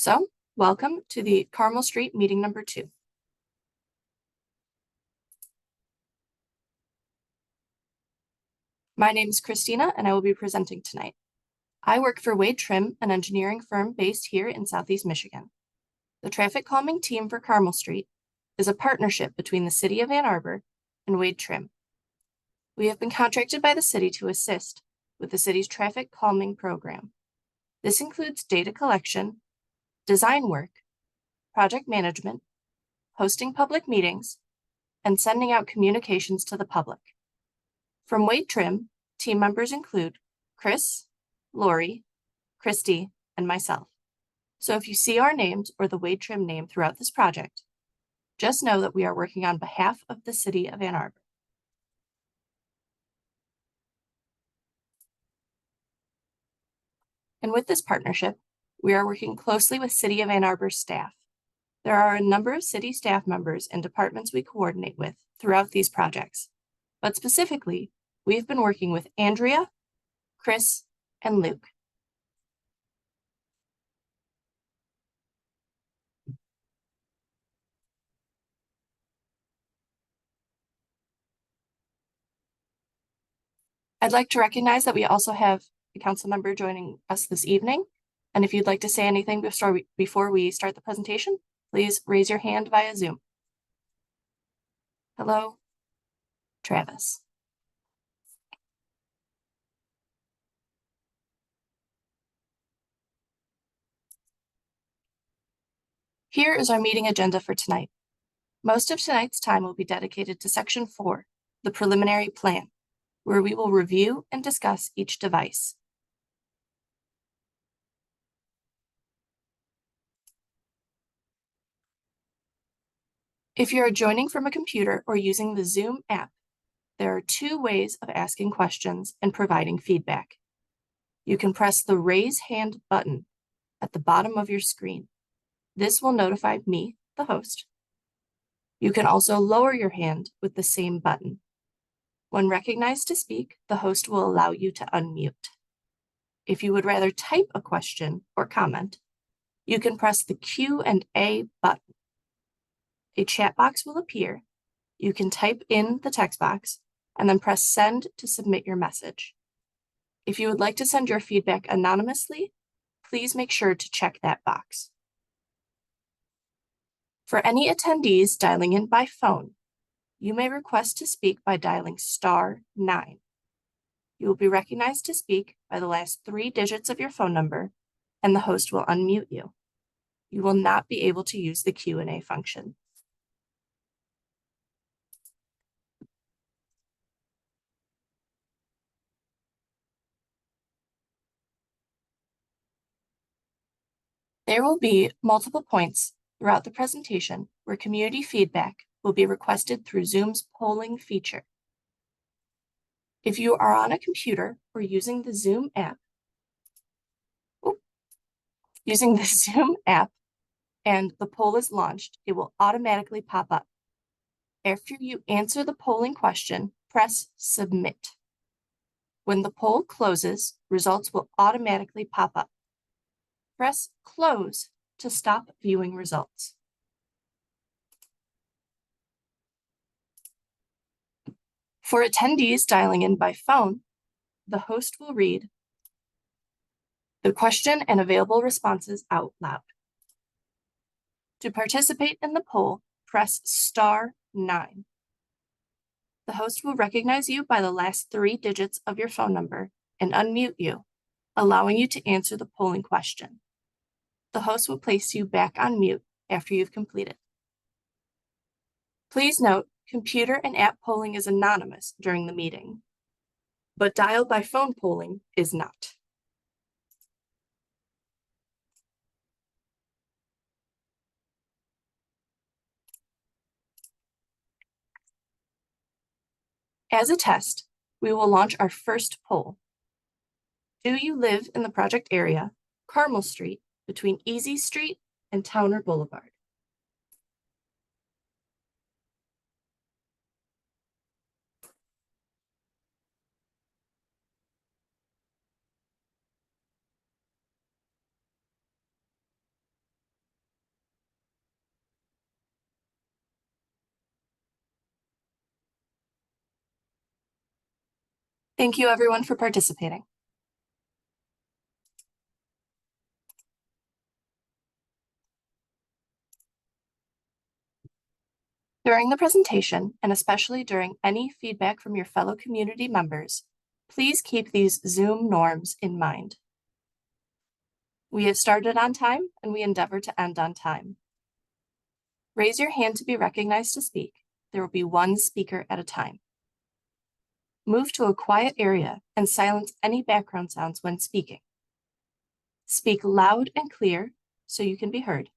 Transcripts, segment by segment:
So, welcome to the Carmel Street meeting number 2. My name is Christina and I will be presenting tonight. I work for Wade Trim, an engineering firm based here in Southeast Michigan. The traffic calming team for Carmel Street is a partnership between the City of Ann Arbor and Wade Trim. We have been contracted by the city to assist with the city's traffic calming program. This includes data collection, design work, project management, hosting public meetings, and sending out communications to the public. From Wade Trim, team members include Chris, Lori, Christy, and myself. So if you see our names or the Wade Trim name throughout this project, just know that we are working on behalf of the City of Ann Arbor. And with this partnership, we are working closely with City of Ann Arbor staff. There are a number of city staff members and departments we coordinate with throughout these projects, but specifically, we've been working with Andrea, Chris, and Luke. I'd like to recognize that we also have a council member joining us this evening. And if you'd like to say anything before we start the presentation, please raise your hand via Zoom. Hello, Travis. Here is our meeting agenda for tonight. Most of tonight's time will be dedicated to Section 4, the preliminary plan, where we will review and discuss each device. If you are joining from a computer or using the Zoom app, there are 2 ways of asking questions and providing feedback. You can press the raise hand button at the bottom of your screen. This will notify me, the host. You can also lower your hand with the same button. When recognized to speak, the host will allow you to unmute. If you would rather type a question or comment, you can press the Q&A button. A chat box will appear. You can type in the text box and then press send to submit your message. If you would like to send your feedback anonymously, please make sure to check that box. For any attendees dialing in by phone, you may request to speak by dialing *9. You will be recognized to speak by the last 3 digits of your phone number, and the host will unmute you. You will not be able to use the Q&A function. There will be multiple points throughout the presentation where community feedback will be requested through Zoom's polling feature. If you are on a computer or using the Zoom app, and the poll is launched, it will automatically pop up. After you answer the polling question, press submit. When the poll closes, results will automatically pop up. Press close to stop viewing results. For attendees dialing in by phone, the host will read the question and available responses out loud. To participate in the poll, press *9. The host will recognize you by the last 3 digits of your phone number and unmute you, allowing you to answer the polling question. The host will place you back on mute after you've completed. Please note, computer and app polling is anonymous during the meeting, but dial by phone polling is not. As a test, we will launch our first poll. Do you live in the project area, Carmel Street, between Easy Street and Towner Boulevard? Thank you everyone for participating. During the presentation, and especially during any feedback from your fellow community members, please keep these Zoom norms in mind. We have started on time and we endeavor to end on time. Raise your hand to be recognized to speak. There will be one speaker at a time. Move to a quiet area and silence any background sounds when speaking. Speak loud and clear so you can be heard.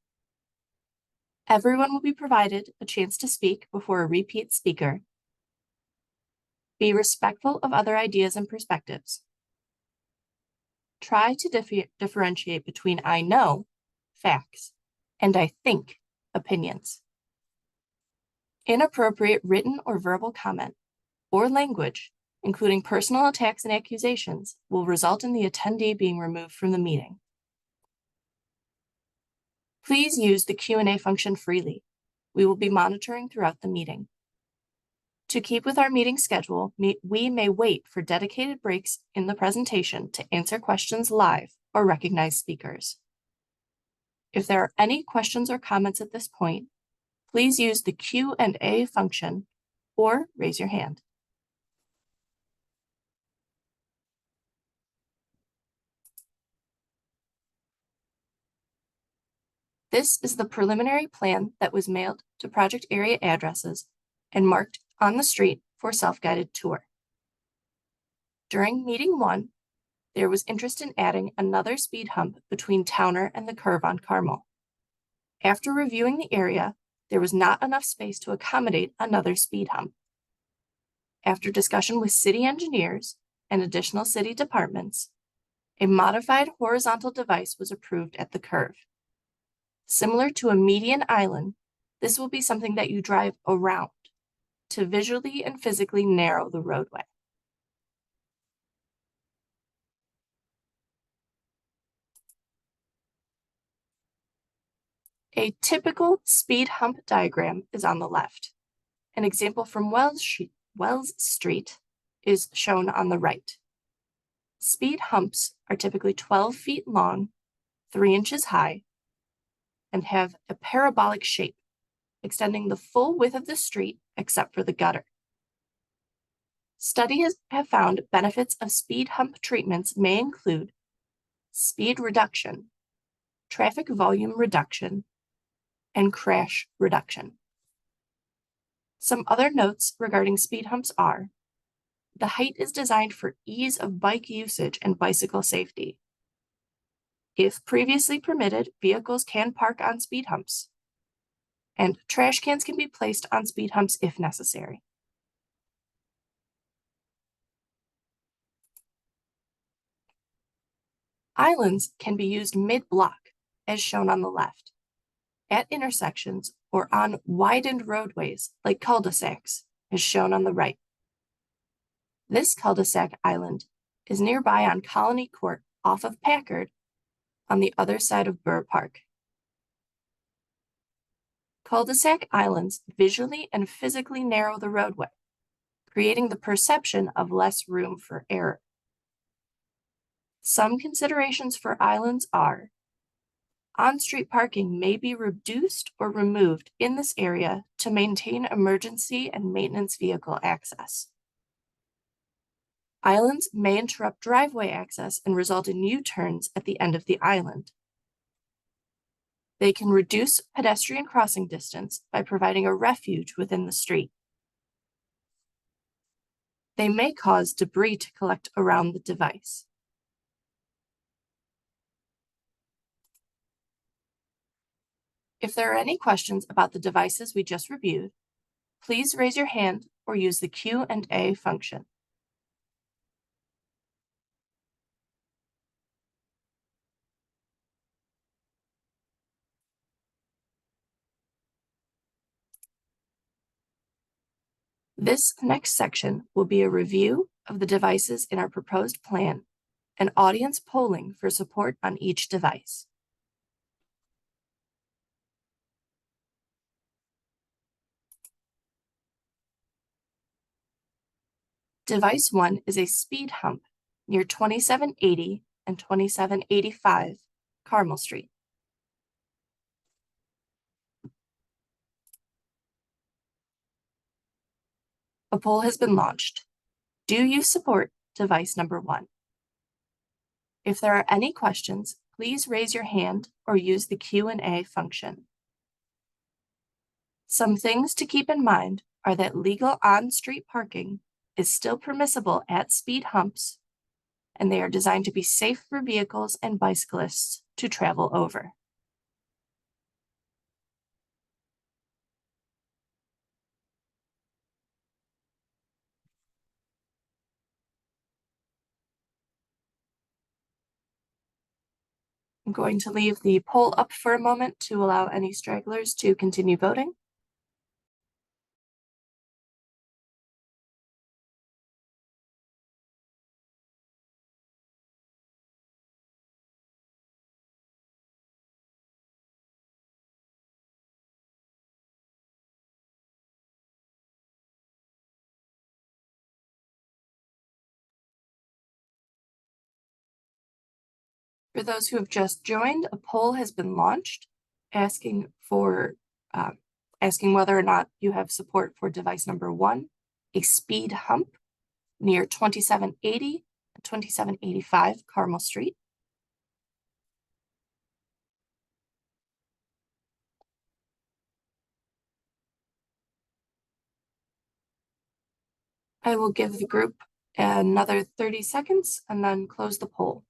Everyone will be provided a chance to speak before a repeat speaker. Be respectful of other ideas and perspectives. Try to differentiate between I know, facts, and I think, opinions. Inappropriate written or verbal comment or language, including personal attacks and accusations, will result in the attendee being removed from the meeting. Please use the Q&A function freely. We will be monitoring throughout the meeting. To keep with our meeting schedule, we may wait for dedicated breaks in the presentation to answer questions live or recognize speakers. If there are any questions or comments at this point, please use the Q&A function or raise your hand. This is the preliminary plan that was mailed to project area addresses and marked on the street for self-guided tour. During meeting 1, there was interest in adding another speed hump between Towner and the curve on Carmel. After reviewing the area, there was not enough space to accommodate another speed hump. After discussion with city engineers and additional city departments, a modified horizontal device was approved at the curve. Similar to a median island, this will be something that you drive around to visually and physically narrow the roadway. A typical speed hump diagram is on the left. An example from Wells Street is shown on the right. Speed humps are typically 12 feet long, 3 inches high, and have a parabolic shape, extending the full width of the street except for the gutter. Studies have found benefits of speed hump treatments may include speed reduction, traffic volume reduction, and crash reduction. Some other notes regarding speed humps are: the height is designed for ease of bike usage and bicycle safety. If previously permitted, vehicles can park on speed humps, and trash cans can be placed on speed humps if necessary. Islands can be used mid-block, as shown on the left, at intersections or on widened roadways like cul-de-sacs, as shown on the right. This cul-de-sac island is nearby on Colony Court off of Packard on the other side of Burr Park. Cul-de-sac islands visually and physically narrow the roadway, creating the perception of less room for error. Some considerations for islands are: on-street parking may be reduced or removed in this area to maintain emergency and maintenance vehicle access. Islands may interrupt driveway access and result in U-turns at the end of the island. They can reduce pedestrian crossing distance by providing a refuge within the street. They may cause debris to collect around the device. If there are any questions about the devices we just reviewed, please raise your hand or use the Q&A function. This next section will be a review of the devices in our proposed plan and audience polling for support on each device. Device 1 is a speed hump near 2780 and 2785 Carmel Street. A poll has been launched. Do you support device number 1? If there are any questions, please raise your hand or use the Q&A function. Some things to keep in mind are that legal on-street parking is still permissible at speed humps, and they are designed to be safe for vehicles and bicyclists to travel over. I'm going to leave the poll up for a moment to allow any stragglers to continue voting. For those who have just joined, a poll has been launched asking whether or not you have support for device number 1, a speed hump near 2780 and 2785 Carmel Street. I will give the group another 30 seconds and then close the poll.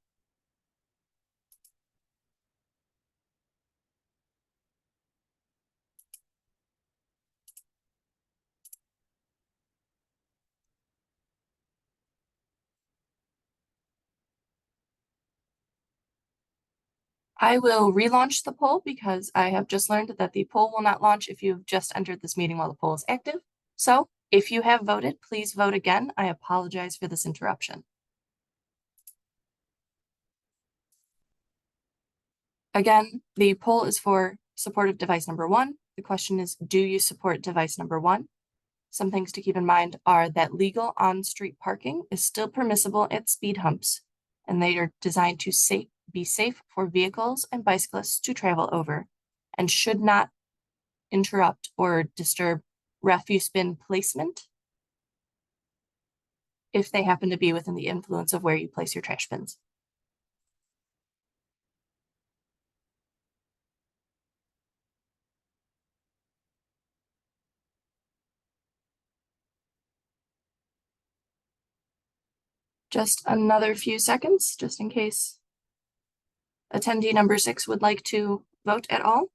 I will relaunch the poll because I have just learned that the poll will not launch if you've just entered this meeting while the poll is active. So if you have voted, please vote again. I apologize for this interruption. Again, the poll is for support of device number 1. The question is, do you support device number 1? Some things to keep in mind are that legal on-street parking is still permissible at speed humps, and they are designed to be safe for vehicles and bicyclists to travel over, and should not interrupt or disturb refuse bin placement if they happen to be within the influence of where you place your trash bins. Just another few seconds, just in case attendee number 6 would like to vote at all.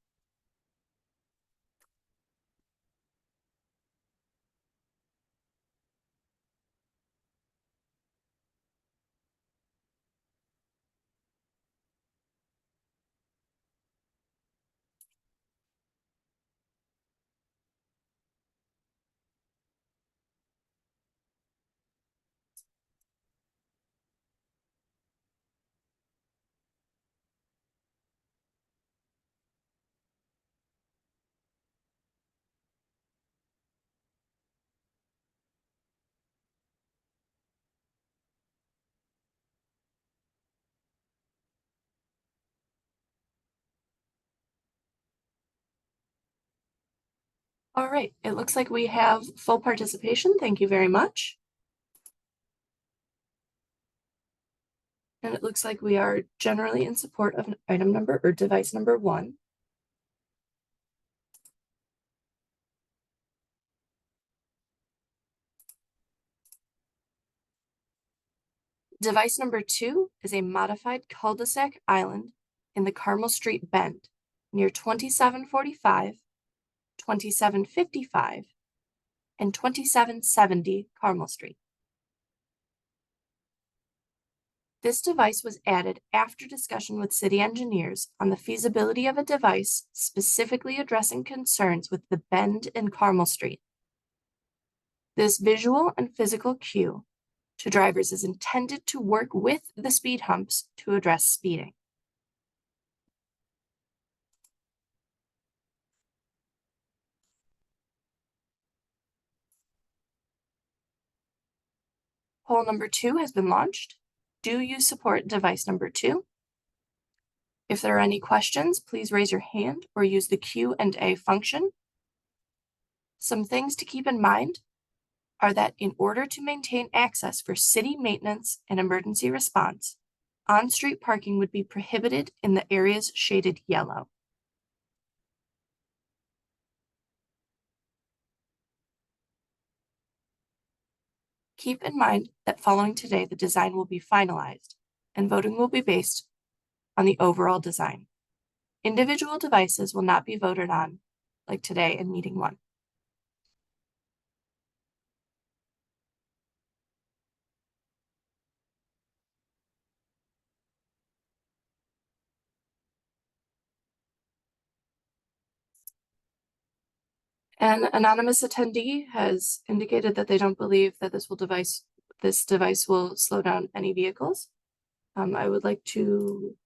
All right, it looks like we have full participation. Thank you very much. And it looks like we are generally in support of item number or device number 1. Device number 2 is a modified cul-de-sac island in the Carmel Street Bend near 2745, 2755, and 2770 Carmel Street. This device was added after discussion with city engineers on the feasibility of a device specifically addressing concerns with the bend in Carmel Street. This visual and physical cue to drivers is intended to work with the speed humps to address speeding. Poll number 2 has been launched. Do you support device number 2? If there are any questions, please raise your hand or use the Q&A function. Some things to keep in mind are that in order to maintain access for city maintenance and emergency response, on-street parking would be prohibited in the areas shaded yellow. Keep in mind that following today, the design will be finalized and voting will be based on the overall design. Individual devices will not be voted on like today in meeting 1. An anonymous attendee has indicated that they don't believe that this device will slow down any vehicles. I would like to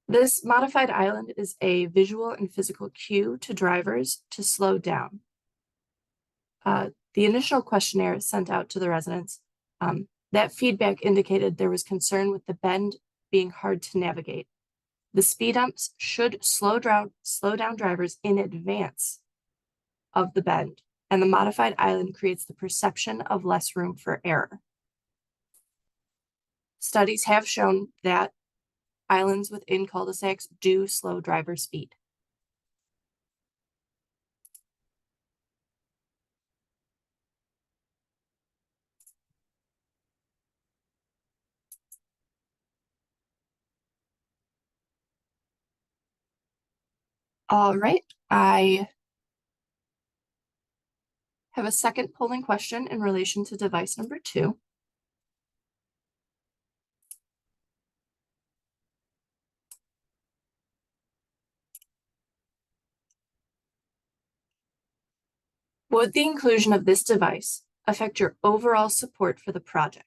This modified island is a visual and physical cue to drivers to slow down. The initial questionnaire sent out to the residents, that feedback indicated there was concern with the bend being hard to navigate. The speed humps should slow down drivers in advance of the bend, and the modified island creates the perception of less room for error. Studies have shown that islands within cul-de-sacs do slow driver speed. All right, I have a second polling question in relation to device number 2. Would the inclusion of this device affect your overall support for the project?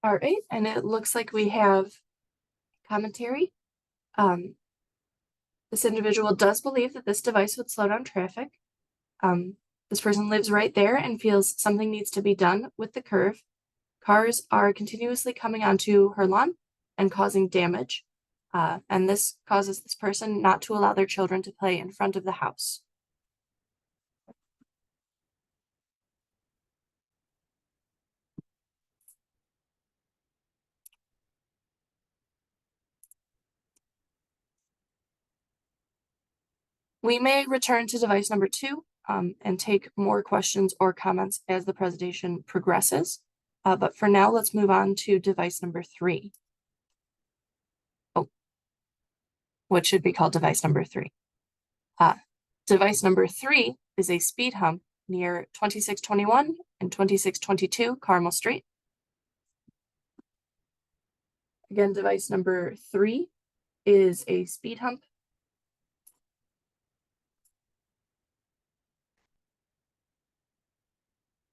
All right, and it looks like we have commentary. This individual does believe that this device would slow down traffic. This person lives right there and feels something needs to be done with the curve. Cars are continuously coming onto her lawn and causing damage. And this causes this person not to allow their children to play in front of the house. We may return to device number 2 and take more questions or comments as the presentation progresses. But for now, let's move on to device number 3. Oh, what should be called device number 3. Device number 3 is a speed hump near 2621 and 2622 Carmel Street. Again, device number 3 is a speed hump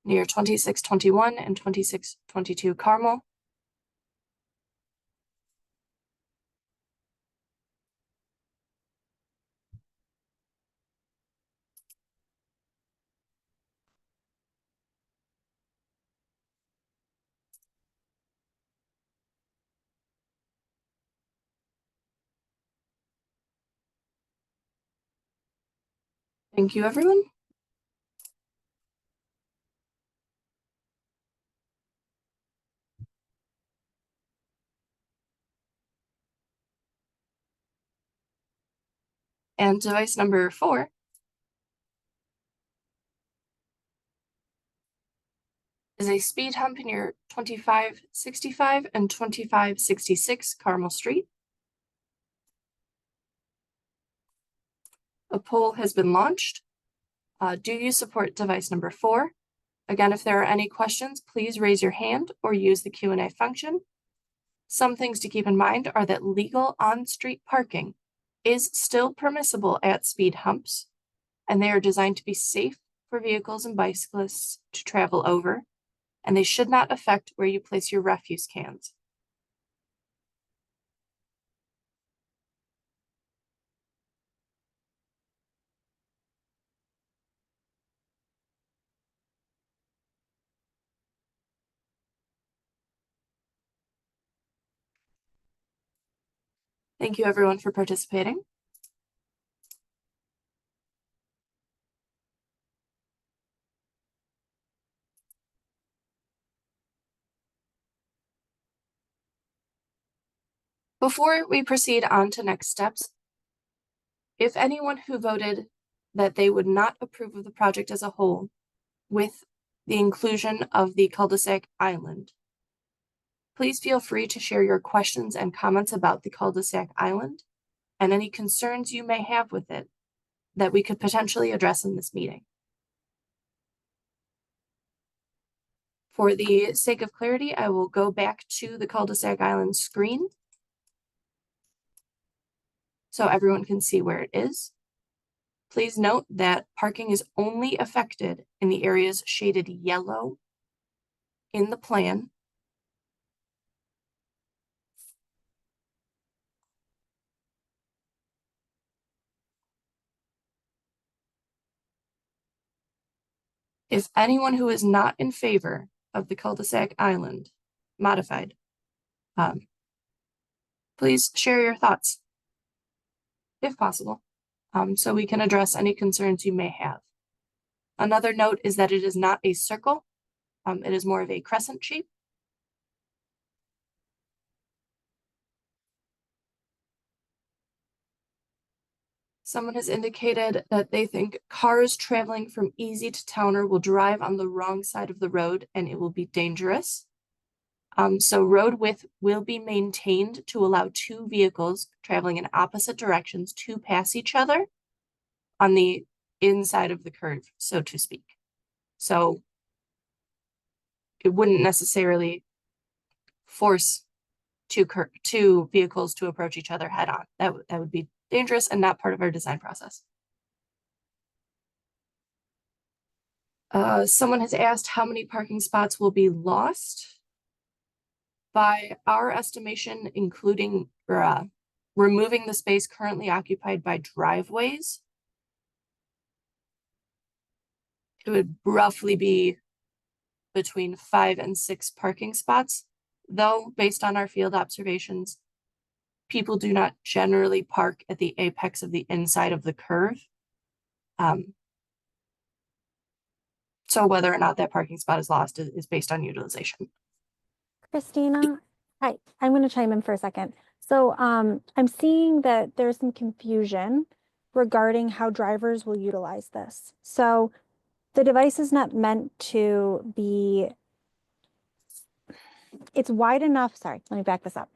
near 2621 and 2622 Carmel. Thank you, everyone. And device number 4 is a speed hump near 2565 and 2566 Carmel Street. A poll has been launched. Do you support device number 4? Again, if there are any questions, please raise your hand or use the Q&A function. Some things to keep in mind are that legal on-street parking is still permissible at speed humps, and they are designed to be safe for vehicles and bicyclists to travel over, and they should not affect where you place your refuse cans. Thank you, everyone, for participating. Before we proceed on to next steps, if anyone who voted that they would not approve of the project as a whole with the inclusion of the cul-de-sac island, please feel free to share your questions and comments about the cul-de-sac island and any concerns you may have with it that we could potentially address in this meeting. For the sake of clarity, I will go back to the cul-de-sac island screen so everyone can see where it is. Please note that parking is only affected in the areas shaded yellow in the plan. If anyone who is not in favor of the cul-de-sac island modified, please share your thoughts, if possible, so we can address any concerns you may have. Another note is that it is not a circle. It is more of a crescent shape. Someone has indicated that they think cars traveling from Easy to Towner will drive on the wrong side of the road and it will be dangerous. So road width will be maintained to allow two vehicles traveling in opposite directions to pass each other on the inside of the curve, so to speak. So it wouldn't necessarily force two vehicles to approach each other head on. That would be dangerous and not part of our design process. Someone has asked how many parking spots will be lost. By our estimation, including removing the space currently occupied by driveways, it would roughly be between 5 and 6 parking spots. Though, based on our field observations, people do not generally park at the apex of the inside of the curve. So whether or not that parking spot is lost is based on utilization. Christina, hi, I'm going to chime in for a second. So I'm seeing that there's some confusion regarding how drivers will utilize this. So the device is not meant to be, it's wide enough. Sorry, let me back this up.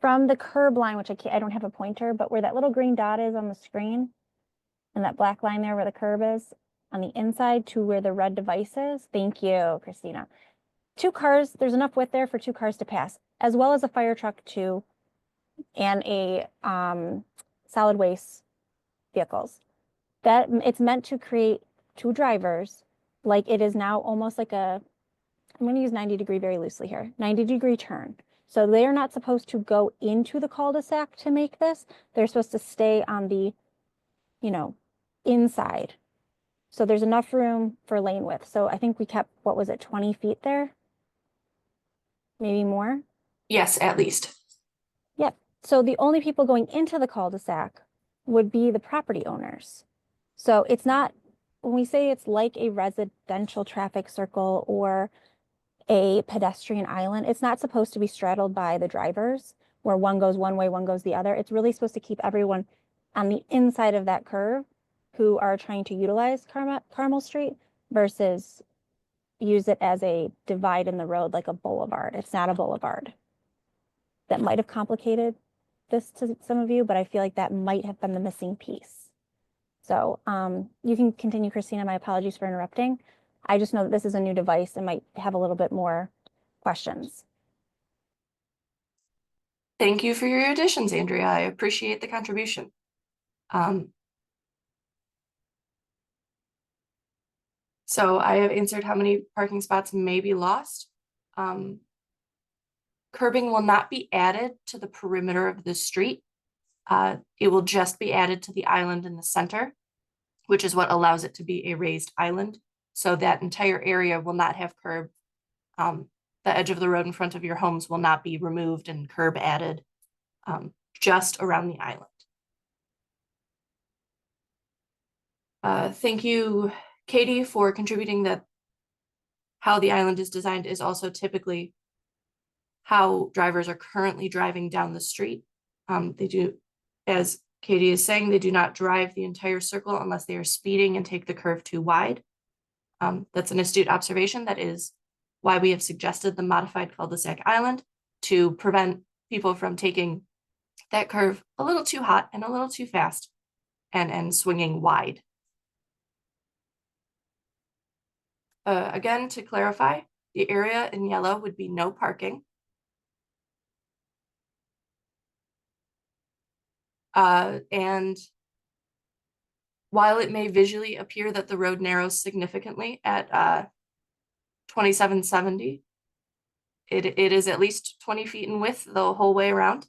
From the curb line, which I don't have a pointer, but where that little green dot is on the screen and that black line there where the curb is on the inside to where the red device is. Thank you, Christina. 2 cars, there's enough width there for 2 cars to pass, as well as a fire truck too, and a solid waste vehicles. That it's meant to create 2 drivers, like it is now almost like a, I'm going to use 90-degree very loosely here, 90-degree turn. So they are not supposed to go into the cul-de-sac to make this. They're supposed to stay on the, inside. So there's enough room for lane width. So I think we kept, what was it, 20 feet there? Maybe more? Yes, at least. Yep. So the only people going into the cul-de-sac would be the property owners. So it's not, when we say it's like a residential traffic circle or a pedestrian island, it's not supposed to be straddled by the drivers where one goes one way, one goes the other. It's really supposed to keep everyone on the inside of that curve who are trying to utilize Carmel Street versus use it as a divide in the road like a boulevard. It's not a boulevard. That might have complicated this to some of you, but I feel like that might have been the missing piece. So you can continue, Christina. My apologies for interrupting. I just know that this is a new device and might have a little bit more questions. Thank you for your additions, Andrea. I appreciate the contribution. So I have answered how many parking spots may be lost. Curbing will not be added to the perimeter of the street. It will just be added to the island in the center, which is what allows it to be a raised island. So that entire area will not have curb. The edge of the road in front of your homes will not be removed and curb added, just around the island. Thank you, Katie, for contributing that how the island is designed is also typically how drivers are currently driving down the street. They do, as Katie is saying, they do not drive the entire circle unless they are speeding and take the curve too wide. That's an astute observation. That is why we have suggested the modified cul-de-sac island to prevent people from taking that curve a little too hot and a little too fast and swinging wide. Again, to clarify, the area in yellow would be no parking. And while it may visually appear that the road narrows significantly at 2770, it is at least 20 feet in width the whole way around.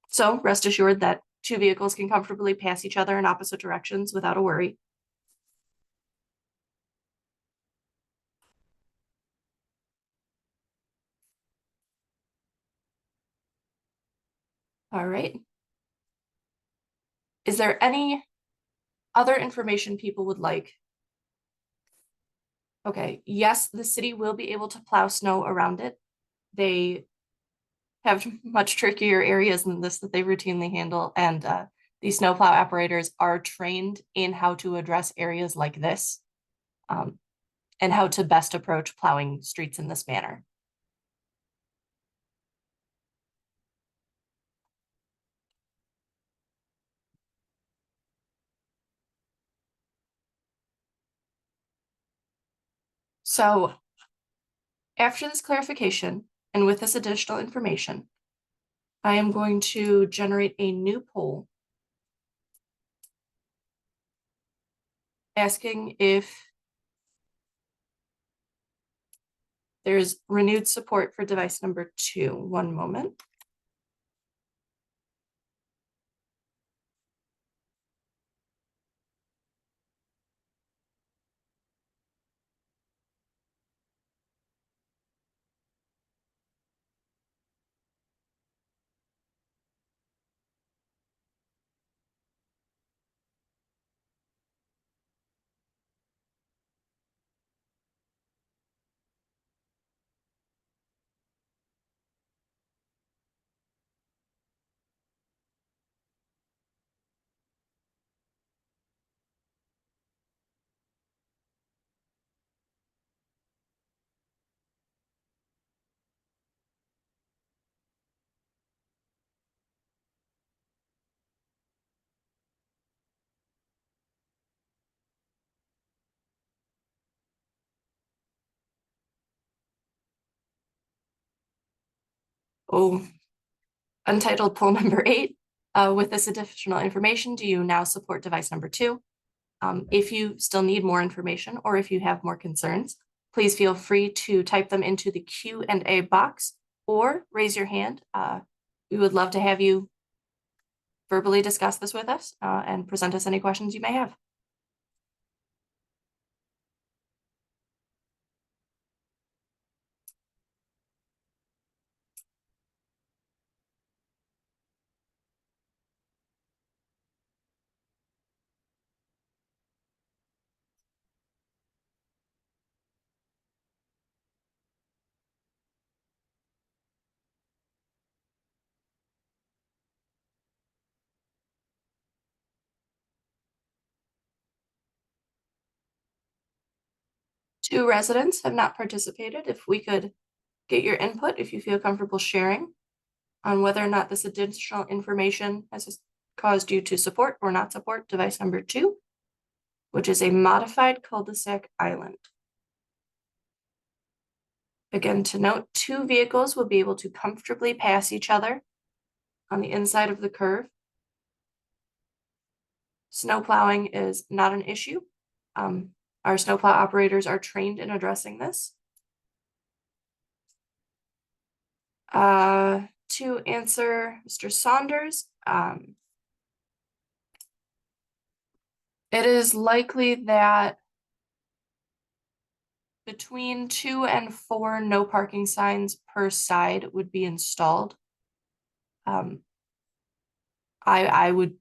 So rest assured that two vehicles can comfortably pass each other in opposite directions without a worry. All right. Is there any other information people would like? Okay, yes, the city will be able to plow snow around it. They have much trickier areas than this that they routinely handle, and these snowplow operators are trained in how to address areas like this, and how to best approach plowing streets in this manner. So after this clarification, and with this additional information, I am going to generate a new poll asking if there's renewed support for device number 2. One moment. Oh, untitled poll number 8. With this additional information, do you now support device number 2? If you still need more information or if you have more concerns, please feel free to type them into the Q&A box or raise your hand. We would love to have you verbally discuss this with us and present us any questions you may have. 2 residents have not participated. If we could get your input, if you feel comfortable sharing on whether or not this additional information has caused you to support or not support device number 2, which is a modified cul-de-sac island. Again, to note, 2 vehicles will be able to comfortably pass each other on the inside of the curve. Snow plowing is not an issue. Our snowplow operators are trained in addressing this. To answer Mr. Saunders, it is likely that between 2 and 4 no parking signs per side would be installed. I would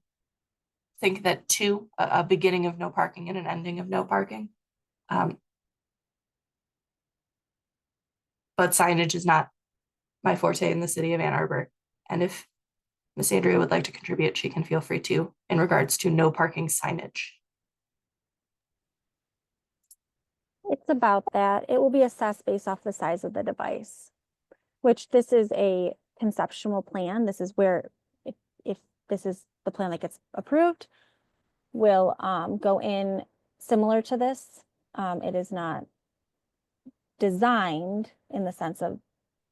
think that 2, a beginning of no parking and an ending of no parking. But signage is not my forte in the city of Ann Arbor. And if Miss Andrea would like to contribute, she can feel free to in regards to no parking signage. It's about that. It will be assessed based off the size of the device, which this is a conceptual plan. This is where, if this is the plan that gets approved, will go in similar to this. It is not designed in the sense of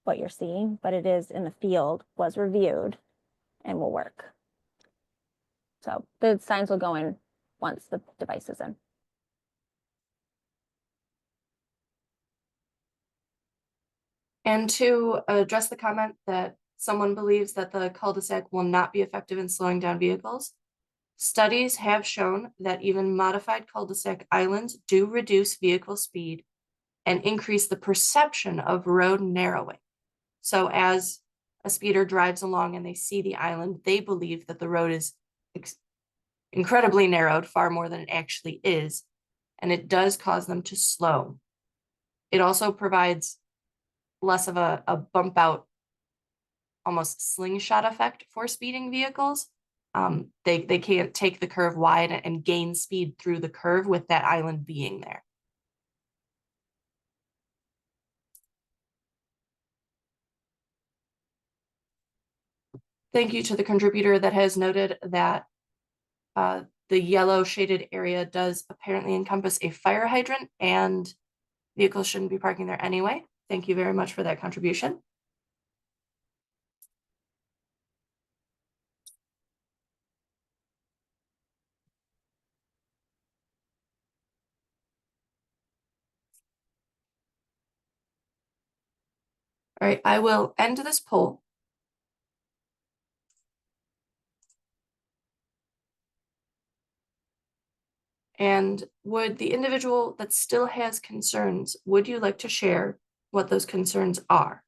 what you're seeing, but it is in the field, was reviewed, and will work. So the signs will go in once the device is in. And to address the comment that someone believes that the cul-de-sac will not be effective in slowing down vehicles, studies have shown that even modified cul-de-sac islands do reduce vehicle speed and increase the perception of road narrowing. So as a speeder drives along and they see the island, they believe that the road is incredibly narrowed, far more than it actually is, and it does cause them to slow. It also provides less of a bump out, almost slingshot effect for speeding vehicles. They can't take the curve wide and gain speed through the curve with that island being there. Thank you to the contributor that has noted that the yellow shaded area does apparently encompass a fire hydrant and vehicles shouldn't be parking there anyway. Thank you very much for that contribution. All right, I will end this poll. And would the individual that still has concerns, would you like to share what those concerns are?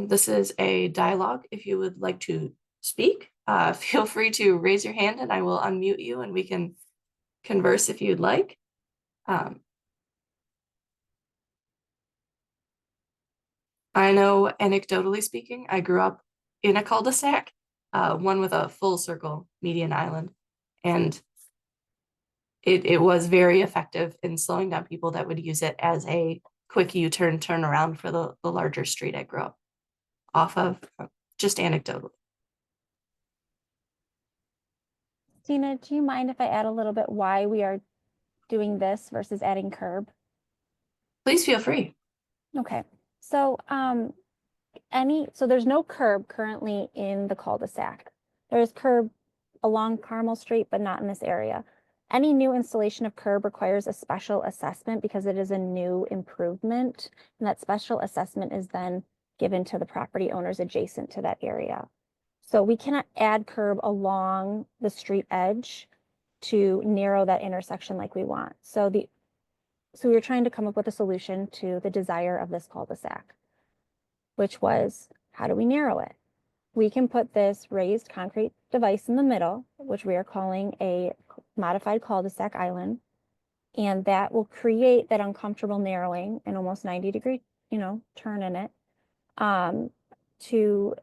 This is a dialogue. If you would like to speak, feel free to raise your hand and I will unmute you and we can converse if you'd like. I know, anecdotally speaking, I grew up in a cul-de-sac, one with a full circle median island, and it was very effective in slowing down people that would use it as a quick U-turn turnaround for the larger street I grew up off of, just anecdotally. Tina, do you mind if I add a little bit why we are doing this versus adding curb? Please feel free. Okay, so there's no curb currently in the cul-de-sac. There's curb along Carmel Street, but not in this area. Any new installation of curb requires a special assessment because it is a new improvement, and that special assessment is then given to the property owners adjacent to that area. So we cannot add curb along the street edge to narrow that intersection like we want. So we were trying to come up with a solution to the desire of this cul-de-sac, which was, how do we narrow it? We can put this raised concrete device in the middle, which we are calling a modified cul-de-sac island, and that will create that uncomfortable narrowing, an almost 90-degree, turn in it, to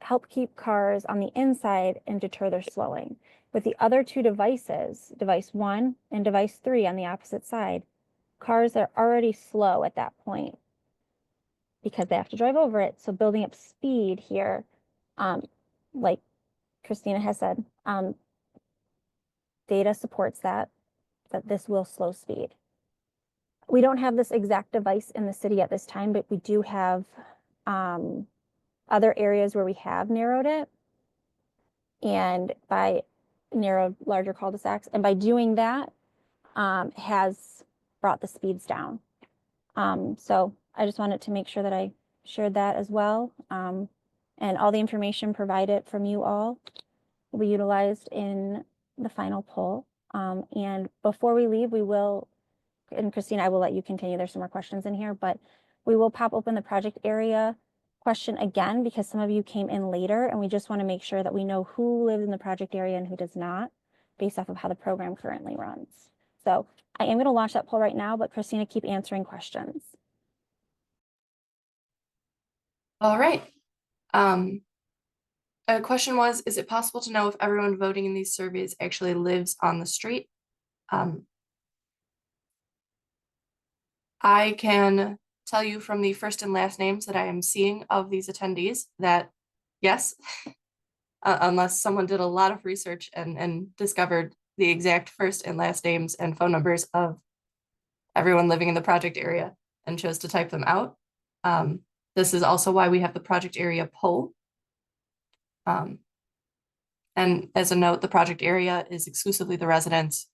help keep cars on the inside and deter their slowing. With the other two devices, device 1 and device 3 on the opposite side, cars are already slow at that point because they have to drive over it. So building up speed here, like Christina has said, data supports that this will slow speed. We don't have this exact device in the city at this time, but we do have other areas where we have narrowed it, and by narrowed larger cul-de-sacs, and by doing that, has brought the speeds down. So I just wanted to make sure that I shared that as well. And all the information provided from you all will be utilized in the final poll. And before we leave, we will, and Christina, I will let you continue. There's some more questions in here, but we will pop open the project area question again because some of you came in later, and we just want to make sure that we know who lives in the project area and who does not based off of how the program currently runs. So I am going to launch that poll right now, but Christina, keep answering questions. All right. A question was, is it possible to know if everyone voting in these surveys actually lives on the street? I can tell you from the first and last names that I am seeing of these attendees that yes, unless someone did a lot of research and discovered the exact first and last names and phone numbers of everyone living in the project area and chose to type them out. This is also why we have the project area poll. And as a note, the project area is exclusively the residents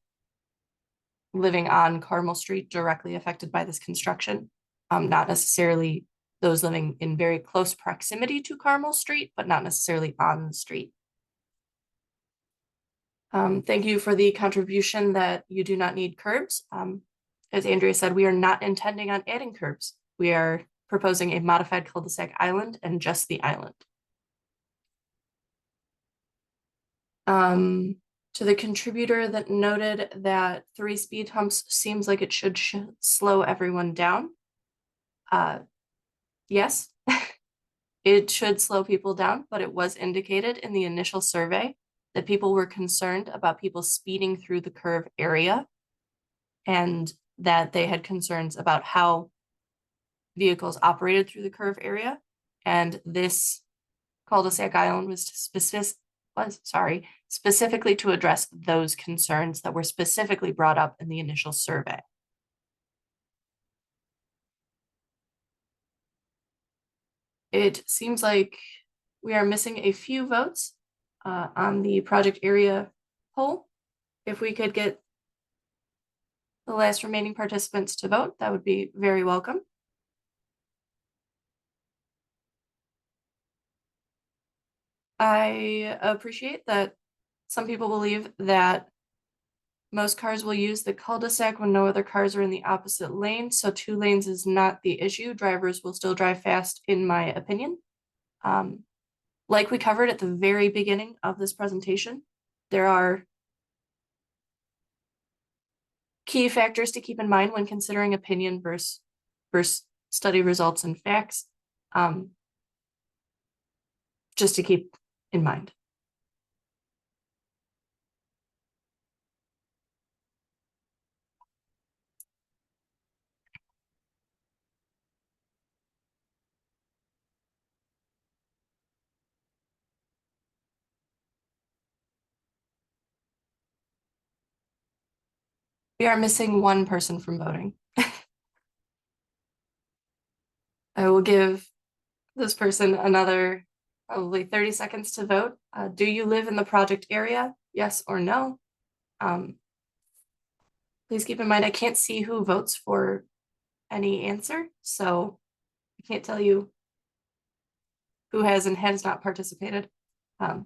living on Carmel Street directly affected by this construction, not necessarily those living in very close proximity to Carmel Street, but not necessarily on the street. Thank you for the contribution that you do not need curbs. As Andrea said, we are not intending on adding curbs. We are proposing a modified cul-de-sac island and just the island. To the contributor that noted that 3 speed humps seems like it should slow everyone down. Yes, it should slow people down, but it was indicated in the initial survey that people were concerned about people speeding through the curve area and that they had concerns about how vehicles operated through the curve area. And this cul-de-sac island was specifically to address those concerns that were specifically brought up in the initial survey. It seems like we are missing a few votes on the project area poll. If we could get the last remaining participants to vote, that would be very welcome. I appreciate that some people believe that most cars will use the cul-de-sac when no other cars are in the opposite lane, so 2 lanes is not the issue. Drivers will still drive fast, in my opinion. Like we covered at the very beginning of this presentation, there are key factors to keep in mind when considering opinion versus study results and facts, just to keep in mind. We are missing 1 person from voting. I will give this person another probably 30 seconds to vote. Do you live in the project area? Yes or no? Please keep in mind, I can't see who votes for any answer, so I can't tell you who has and has not participated. But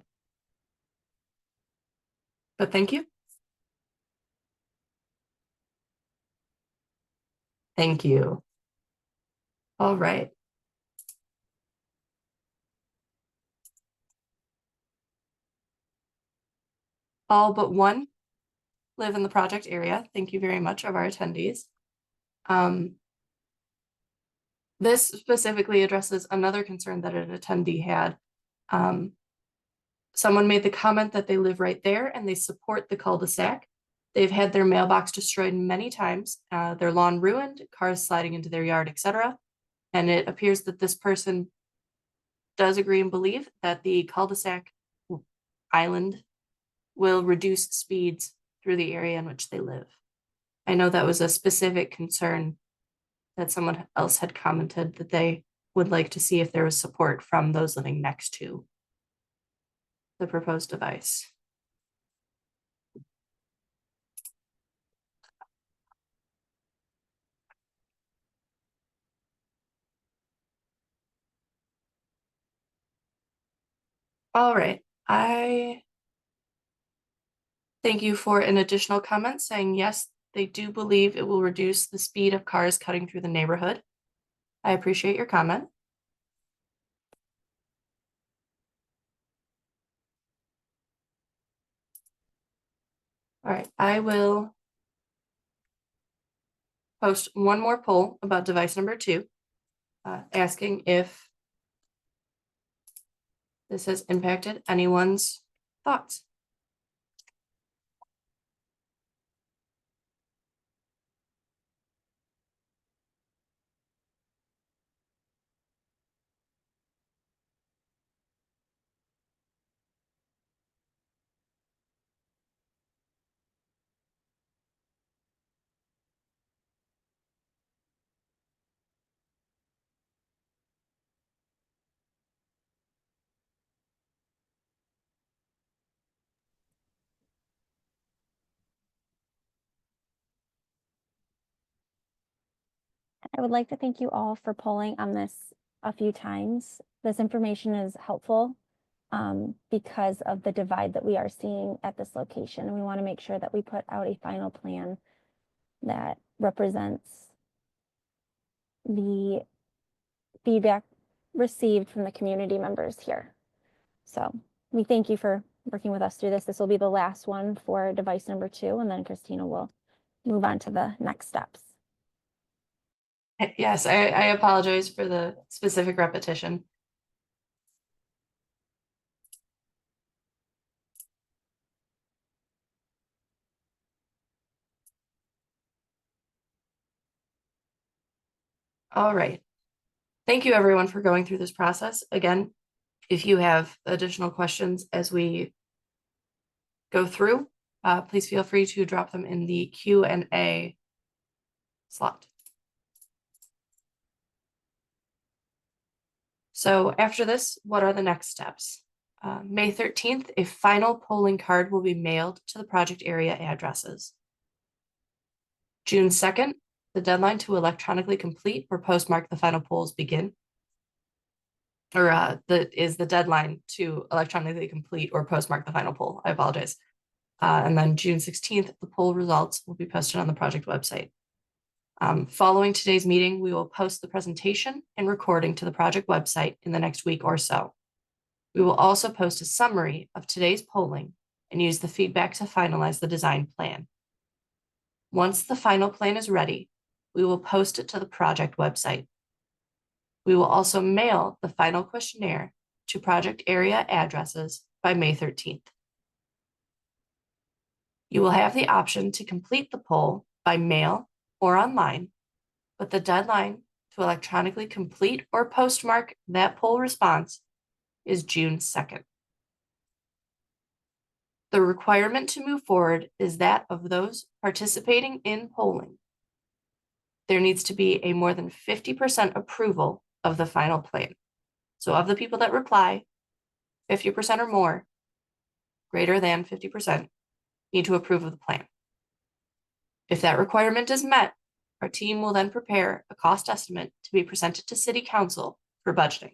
thank you. Thank you. All right. All but 1 live in the project area. Thank you very much of our attendees. This specifically addresses another concern that an attendee had, Someone made the comment that they live right there and they support the cul-de-sac. They've had their mailbox destroyed many times, their lawn ruined, cars sliding into their yard, etc. And it appears that this person does agree and believe that the cul-de-sac island will reduce speeds through the area in which they live. I know that was a specific concern that someone else had commented that they would like to see if there was support from those living next to the proposed device. All right, I thank you for an additional comment saying yes, they do believe it will reduce the speed of cars cutting through the neighborhood. I appreciate your comment. All right, I will post one more poll about device number 2, asking if this has impacted anyone's thoughts. I would like to thank you all for polling on this a few times. This information is helpful because of the divide that we are seeing at this location. And we want to make sure that we put out a final plan that represents the feedback received from the community members here. So we thank you for working with us through this. This will be the last one for device number 2, and then Christina will move on to the next steps. Yes, I apologize for the specific repetition. All right. Thank you everyone for going through this process. Again, if you have additional questions as we go through, please feel free to drop them in the Q&A slot. So after this, what are the next steps? May 13th, a final polling card will be mailed to the project area addresses. June 2nd, the deadline to electronically complete or postmark the final polls begin. Or is the deadline to electronically complete or postmark the final poll. I apologize. And then June 16th, the poll results will be posted on the project website. Following today's meeting, we will post the presentation and recording to the project website in the next week or so. We will also post a summary of today's polling and use the feedback to finalize the design plan. Once the final plan is ready, we will post it to the project website. We will also mail the final questionnaire to project area addresses by May 13th. You will have the option to complete the poll by mail or online, but the deadline to electronically complete or postmark that poll response is June 2nd. The requirement to move forward is that of those participating in polling. There needs to be a more than 50% approval of the final plan. So of the people that reply, 50% or more, greater than 50%, need to approve of the plan. If that requirement is met, our team will then prepare a cost estimate to be presented to City Council for budgeting.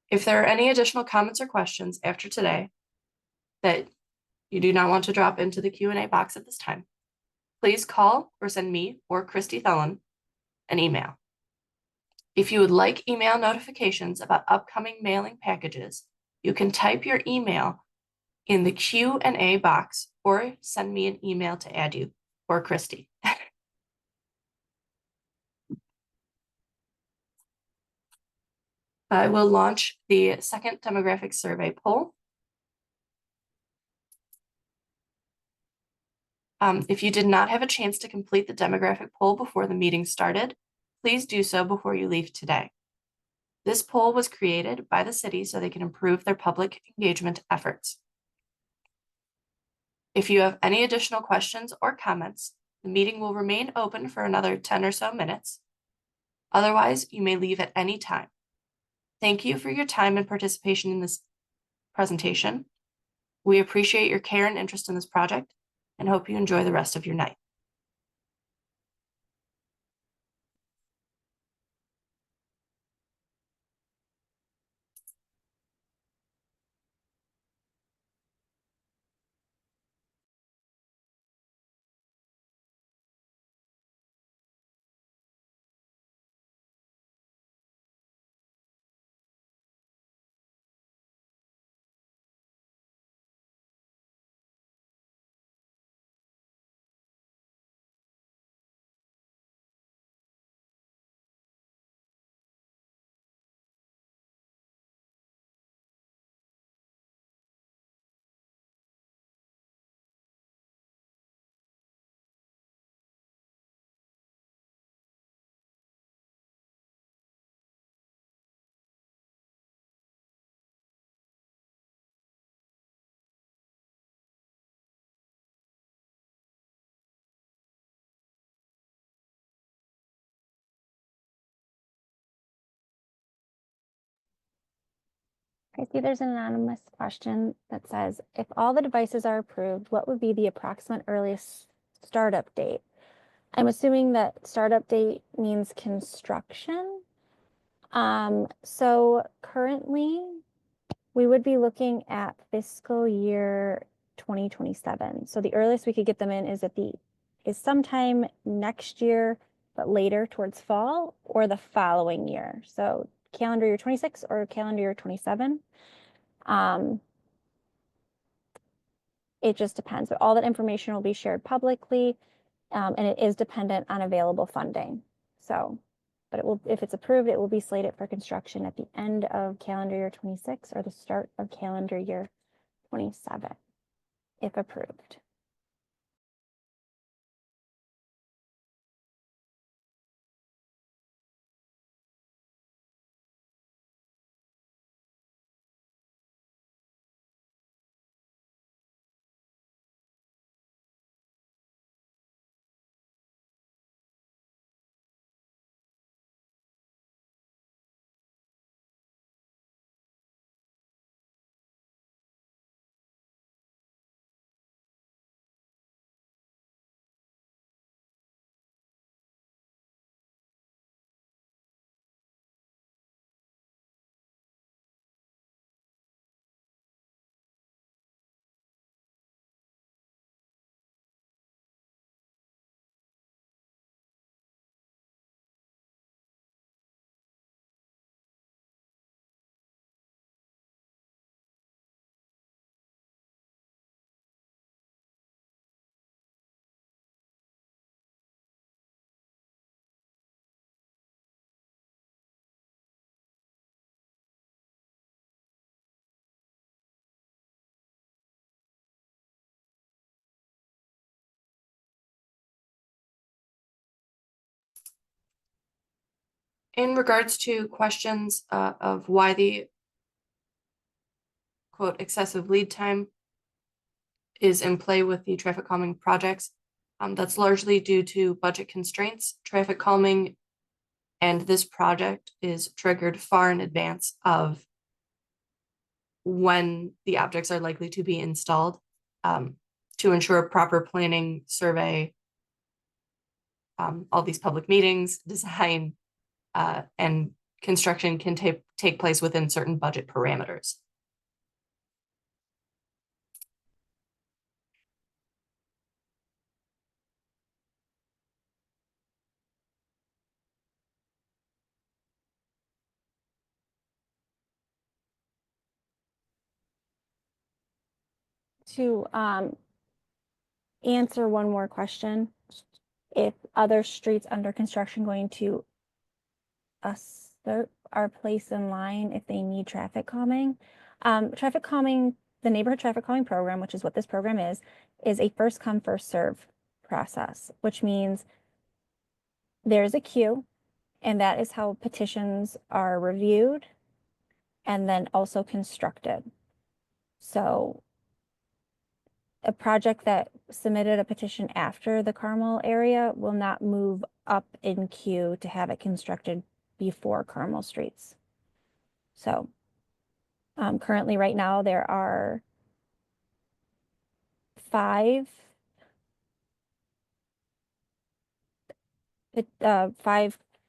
If there are any additional comments or questions after today that you do not want to drop into the Q&A box at this time, please call or send me or Christy Thelen an email. If you would like email notifications about upcoming mailing packages, you can type your email in the Q&A box or send me an email to add you or Christy. I will launch the second demographic survey poll. If you did not have a chance to complete the demographic poll before the meeting started, please do so before you leave today. This poll was created by the city so they can improve their public engagement efforts. If you have any additional questions or comments, the meeting will remain open for another 10 or so minutes. Otherwise, you may leave at any time. Thank you for your time and participation in this presentation. We appreciate your care and interest in this project and hope you enjoy the rest of your night. I see there's an anonymous question that says, if all the devices are approved, what would be the approximate earliest startup date? I'm assuming that startup date means construction. So currently we would be looking at fiscal year 2027. So the earliest we could get them in is sometime next year, but later towards fall or the following year. So calendar year 26 or calendar year 27. It just depends, but all that information will be shared publicly, and it is dependent on available funding. So, but it will, if it's approved, it will be slated for construction at the end of calendar year 26 or the start of calendar year 27, if approved. In regards to questions of why the quote excessive lead time is in play with the traffic calming projects, that's largely due to budget constraints. Traffic calming and this project is triggered far in advance of when the objects are likely to be installed, to ensure proper planning, survey, all these public meetings, design, and construction can take place within certain budget parameters. To answer one more question, if other streets under construction going to assert are placed in line if they need traffic calming. Traffic calming, the neighborhood traffic calming program, which is what this program is a first come, first serve process, which means there's a queue, and that is how petitions are reviewed and then also constructed. So a project that submitted a petition after the Carmel area will not move up in queue to have it constructed before Carmel Streets. So currently right now there are five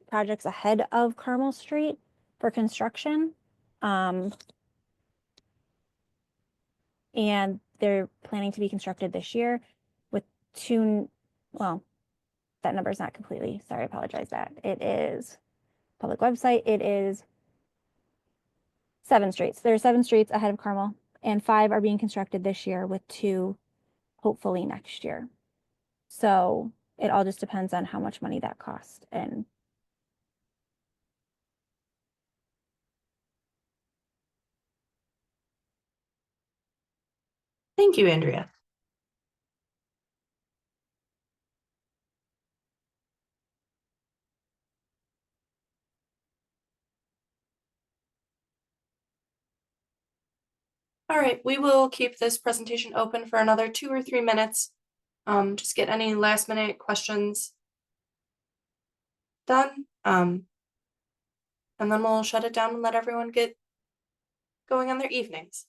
projects ahead of Carmel Street for construction. And they're planning to be constructed this year with two, well, that number is not completely, sorry, I apologize that. It is public website, it is 7 streets. There are 7 streets ahead of Carmel, and 5 are being constructed this year with 2 hopefully next year. So it all just depends on how much money that costs. And Thank you, Andrea. All right, we will keep this presentation open for another 2 or 3 minutes. Just get any last minute questions done. And then we'll shut it down and let everyone get going on their evenings.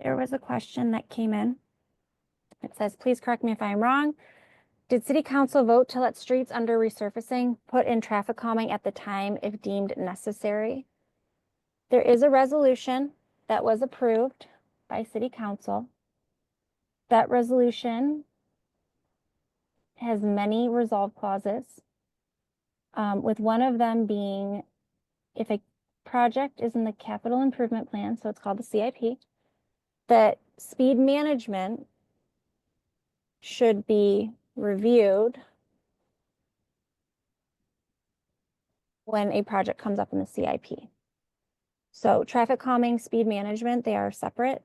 there was a question that came in. It says, please correct me if I'm wrong. Did City Council vote to let streets under resurfacing put in traffic calming at the time if deemed necessary? There is a resolution that was approved by City Council. That resolution has many resolve clauses, with one of them being if a project is in the capital improvement plan, so it's called the CIP, that speed management should be reviewed when a project comes up in the CIP. So traffic calming, speed management, they are separate.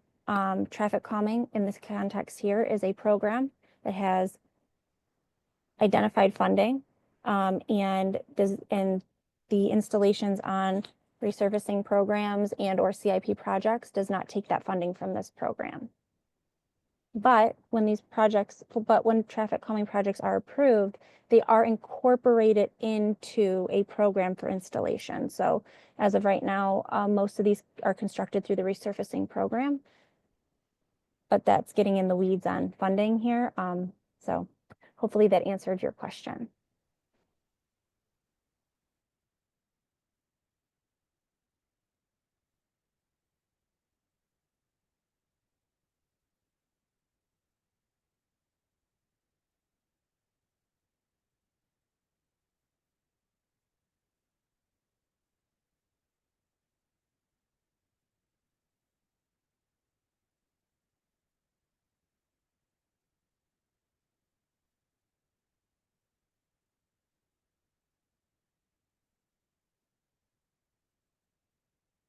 Traffic calming in this context here is a program that has identified funding, and the installations on resurfacing programs and or CIP projects does not take that funding from this program. But when traffic calming projects are approved, they are incorporated into a program for installation. So as of right now, most of these are constructed through the resurfacing program, but that's getting in the weeds on funding here. So hopefully that answered your question.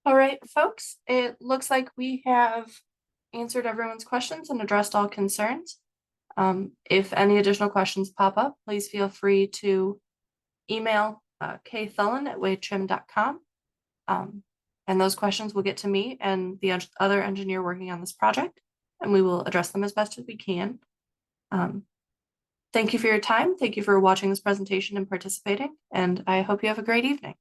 All right, folks, it looks like we have answered everyone's questions and addressed all concerns. If any additional questions pop up, please feel free to email kthullen@wavetrim.com. And those questions will get to me and the other engineer working on this project, and we will address them as best as we can. Thank you for your time. Thank you for watching this presentation and participating, and I hope you have a great evening.